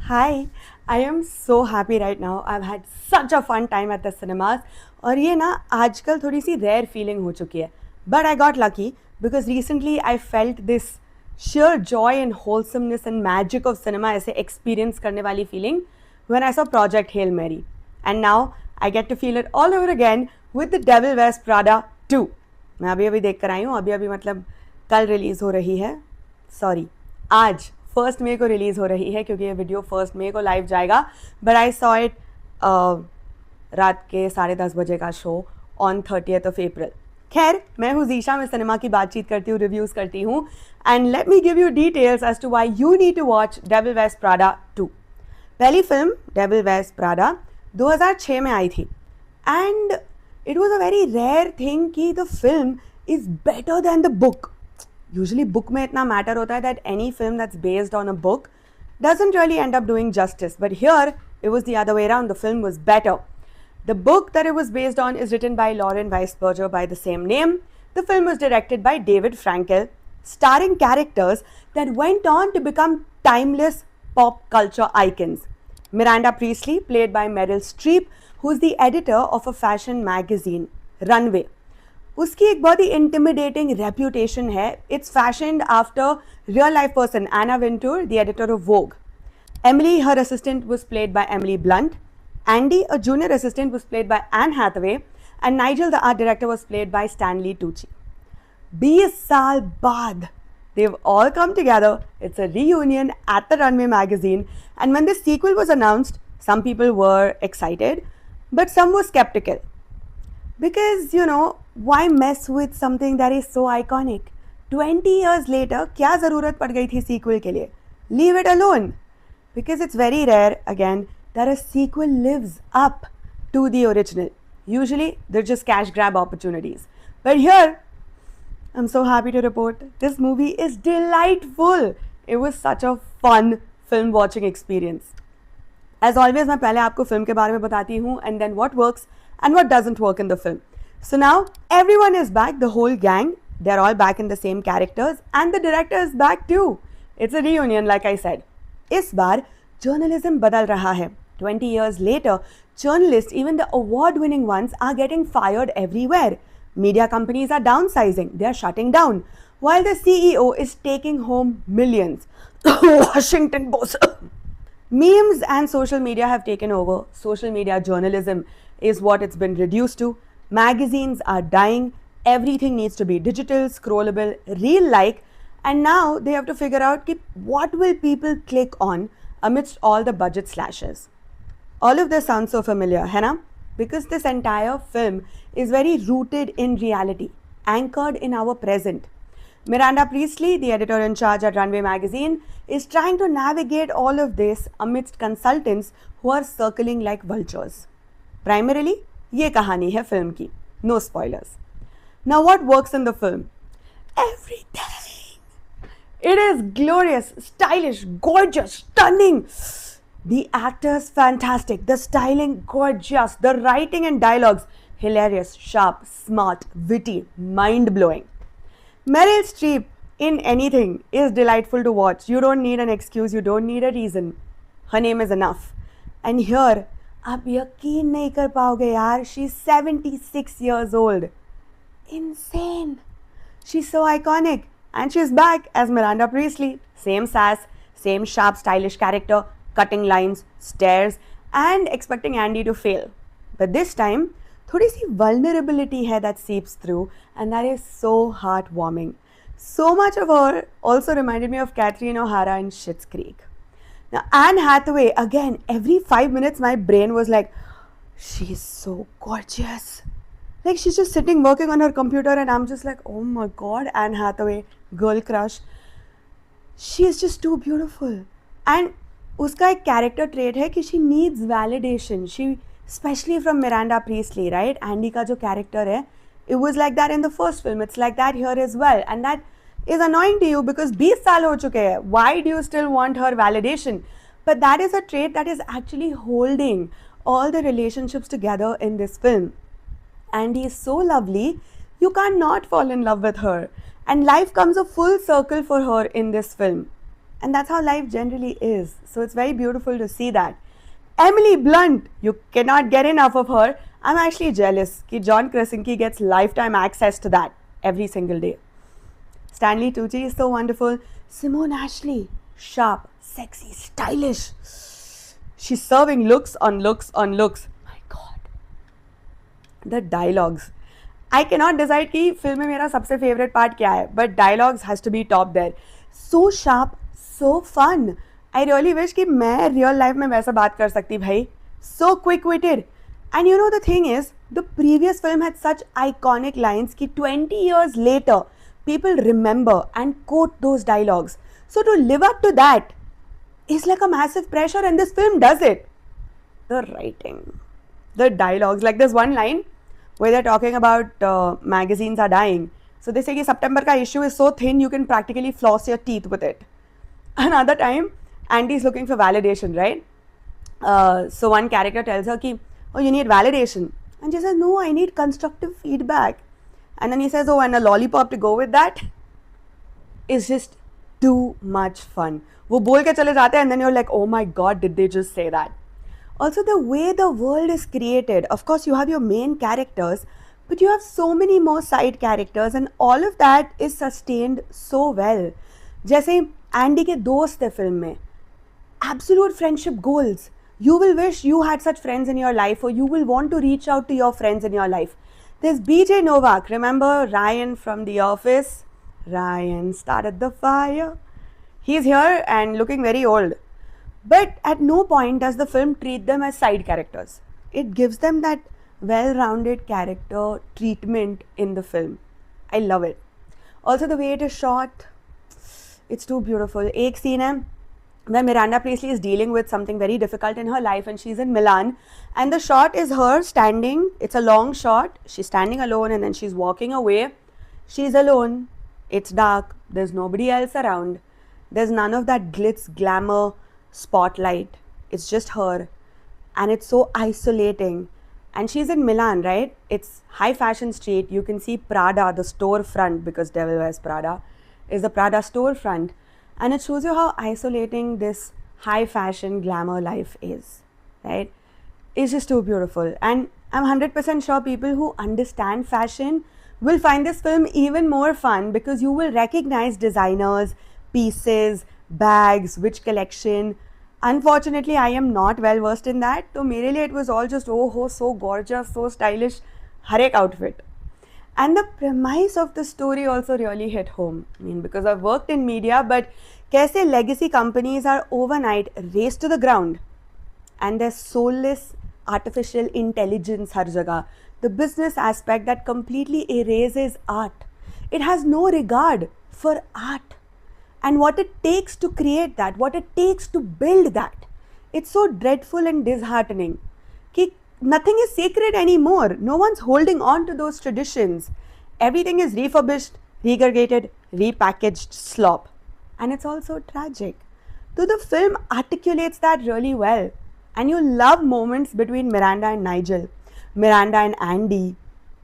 Hi, I am so happy right now. I've had such a fun time at the cinemas. और ये ना आजकल थोड़ी सी rare feeling हो चुकी है. But I got lucky because recently I felt this sheer joy and wholesomeness and magic of cinema ऐसे experience करने वाली feeling when I saw Project Hail Mary. And now I get to feel it all over again with The Devil Wears Prada 2. मैं अभी अभी देख कर आई हूँ. अभी मतलब कल रिलीज़ हो रही है. सॉरी, आज 1 मई को रिलीज़ हो रही है क्योंकि ये वीडियो 1 मई को लाइव जाएगा. बट आई सॉ इट रात के 10:30 बजे का show on 30th of April. खैर, मैं हूँ जीशा, मैं सिनेमा की बातचीत करती हूँ, रिव्यूज़ करती हूँ. And let me give you details as to why you need to watch Devil Wears Prada 2. पहली फिल्म डेविल वेयर्स प्राडा 2006 में आई थी. And it was a very rare thing कि the film is better than the book. Usually book में इतना matter होता है that any film that's based on a book doesn't really end up doing justice. But here, it was the other way around. The film was better. The book that it was based on is written by Lauren Weisberger by the same name. The film was directed by David Frankel, starring characters that went on to become timeless pop culture icons. Miranda Priestly, played by Meryl Streep, who's the editor of a fashion magazine, Runway. उसकी एक बहुत ही intimidating reputation है. It's fashioned after real life person Anna Wintour, the editor of Vogue. Emily, her assistant was played by Emily Blunt. Andy, a junior assistant, was played by Anne Hathaway. And Nigel, the art director, was played by Stanley Tucci. 20 साल बाद they've all come together. It's a reunion at the Runway magazine. And when this sequel was announced, some people were excited, but some were skeptical. Because, why mess with something that is so iconic? 20 years later, क्या ज़रूरत पड़ गई थी sequel के लिए? Leave it alone. Because it's very rare, again, that a sequel lives up to the original. Usually, they're just cash grab opportunities. But here, I'm so happy to report, this movie is delightful. It was such a fun film watching experience. As always, मैं पहले आपको film के बारे में बताती हूँ and then what works and what doesn't work in the film. So now everyone is back, the whole gang. They're all back in the same characters and the director is back too. It's a reunion, like I said. इस बार journalism बदल रहा है. 20 years later, journalists, even the award-winning ones, are getting fired everywhere. Media companies are downsizing. They are shutting down. While the CEO is taking home millions. Washington Post. Memes and social media have taken over. Social media journalism is what it's been reduced to. Magazines are dying. Everything needs to be digital, scrollable, real-like. And now they have to figure out what will people click on amidst all the budget slashes. All of this sounds so familiar, है ना? Because this entire film is very rooted in reality, anchored in our present. Miranda Priestly, the editor in charge at Runway magazine, is trying to navigate all of this amidst consultants who are circling like vultures. Primarily, ये कहानी है film की. No spoilers. Now what works in the film? Everything. It is glorious, stylish, gorgeous, stunning. The actors fantastic, the styling gorgeous, the writing and dialogues hilarious, sharp, smart, witty, mind-blowing. Meryl Streep in anything is delightful to watch. You don't need an excuse, you don't need a reason. Her name is enough. And here, आप यकीन नहीं कर पाओगे यार, she's 76 years old. Insane. She's so iconic. And she's back as Miranda Priestly. Same sass, same sharp, stylish character, cutting lines, stares, and expecting Andy to fail. But this time, थोड़ी सी vulnerability है that seeps through, and that is so heartwarming. So much of her also reminded me of Catherine O'Hara in Schitt's Creek. Now, Anne Hathaway, again, every 5 minutes my brain was like, she's so gorgeous. Like, she's just sitting working on her computer and I'm just like, oh my god, Anne Hathaway, girl crush. She is just too beautiful. And उसका एक character trait है कि she needs validation. Especially from Miranda Priestly, right? Andy का जो character है, it was like that in the first film. It's like that here as well. And that is annoying to you because 20 साल हो चुके हैं. Why do you still want her validation? But that is a trait that is actually holding all the relationships together in this film. Andy is so lovely, you can't not fall in love with her. And life comes a full circle for her in this film. And that's how life generally is. So it's very beautiful to see that. Emily Blunt, you cannot get enough of her. I'm actually jealous that John Krasinski gets lifetime access to that every single day. Stanley Tucci is so wonderful. Simone Ashley, sharp, sexy, stylish. She's serving looks on looks on looks. My God. The dialogues. I cannot decide कि film में मेरा सबसे favorite part क्या है, but dialogues has to be top there. So sharp, so fun. I really wish कि मैं real life में वैसा बात कर सकती भाई. So quick-witted. And you know the thing is, the previous film had such iconic lines कि 20 years later, people remember and quote those dialogues. So to live up to that is like a massive pressure, and this film does it. The writing, the dialogues, like there's one line where they're talking about magazines are dying. So they say कि September का issue is so thin you can practically floss your teeth with it. Another time, Andy's looking for validation, right? So one character tells her कि, oh, you need validation. And she says, no, I need constructive feedback. And then he says, oh, and a lollipop to go with that. It's just too much fun. वो बोल के चले जाते हैं, and then you're like, oh my God, did they just say that? Also, the way the world is created, of course, you have your main characters, but you have so many more side characters, and all of that is sustained so well. जैसे Andy के दोस्त है film में, absolute friendship goals. You will wish you had such friends in your life, or you will want to reach out to your friends in your life. There's BJ Novak, remember Ryan from The Office? Ryan started the fire. He's here and looking very old. But at no point does the film treat them as side characters. It gives them that well-rounded character treatment in the film. I love it. Also the way it is shot, it's too beautiful. एक scene है where Miranda Priestly is dealing with something very difficult in her life, and she's in Milan, and the shot is her standing. It's a long shot. She's standing alone, and then she's walking away. She's alone. It's dark. There's nobody else around. There's none of that glitz, glamour, spotlight. It's just her, and it's so isolating. And she's in Milan, right? It's high fashion street. You can see Prada, the storefront, because Devil Wears Prada is the Prada storefront. And it shows you how isolating this high fashion glamour life is, right? It's just too beautiful. And I'm 100% sure people who understand fashion will find this film even more fun, because you will recognize designers, pieces, bags, which collection. Unfortunately, I am not well versed in that. So mere liye it was all just, oh, so gorgeous, so stylish, har ek outfit. And the premise of the story also really hit home. I mean, because I've worked in media, but kaise legacy companies are overnight razed to the ground, and there's soulless artificial intelligence har jagah. The business aspect that completely erases art. It has no regard for art and what it takes to create that, what it takes to build that. It's so dreadful and disheartening. Ki nothing is sacred anymore. No one's holding on to those traditions. Everything is refurbished, regurgitated, repackaged slop. And it's also tragic. So the film articulates that really well. And you love moments between Miranda and Nigel, Miranda and Andy.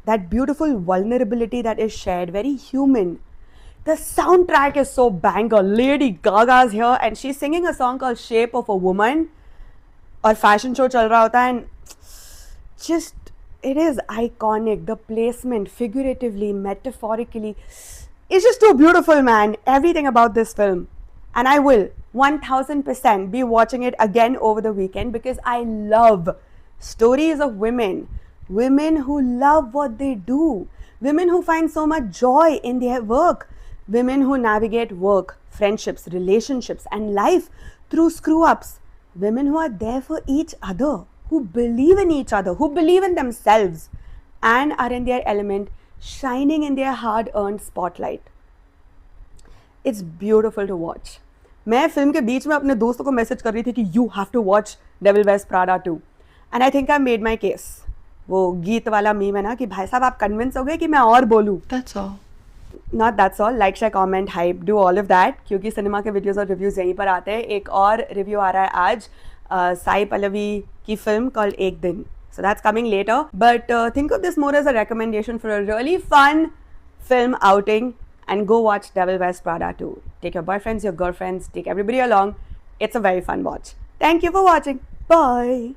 That beautiful vulnerability that is shared, very human. The soundtrack is so banger. Lady Gaga's here and she's singing a song called Shape of a Woman. Or fashion show chal raha hota, and just, it is iconic. The placement, figuratively, metaphorically, it's just too beautiful, man. Everything about this film. And I will 1000% be watching it again over the weekend, because I love stories of women who love what they do, women who find so much joy in their work, women who navigate work, friendships, relationships, and life through screw-ups, women who are there for each other, who believe in each other, who believe in themselves, and are in their element, shining in their hard-earned spotlight. It's beautiful to watch. मैं film के बीच में अपने दोस्तों को message कर रही थी कि you have to watch Devil Wears Prada 2. And I think I made my case. वो गीत वाला मीम है ना कि भाई साहब आप कन्विंस हो गए कि मैं और बोलूँ. That's all. Not that's all. Like, share, comment, hype, do all of that. क्योंकि सिनेमा के वीडियोज़ और रिव्यूज़ यहीं पर आते हैं. एक और रिव्यू आ रहा है आज साई पल्लवी की फिल्म कॉल्ड एक दिन. So that's coming later. But think of this more as a recommendation for a really fun film outing, and go watch Devil Wears Prada 2. take your boyfriends, your girlfriends, take everybody along. It's a very fun watch. Thank you for watching. Bye.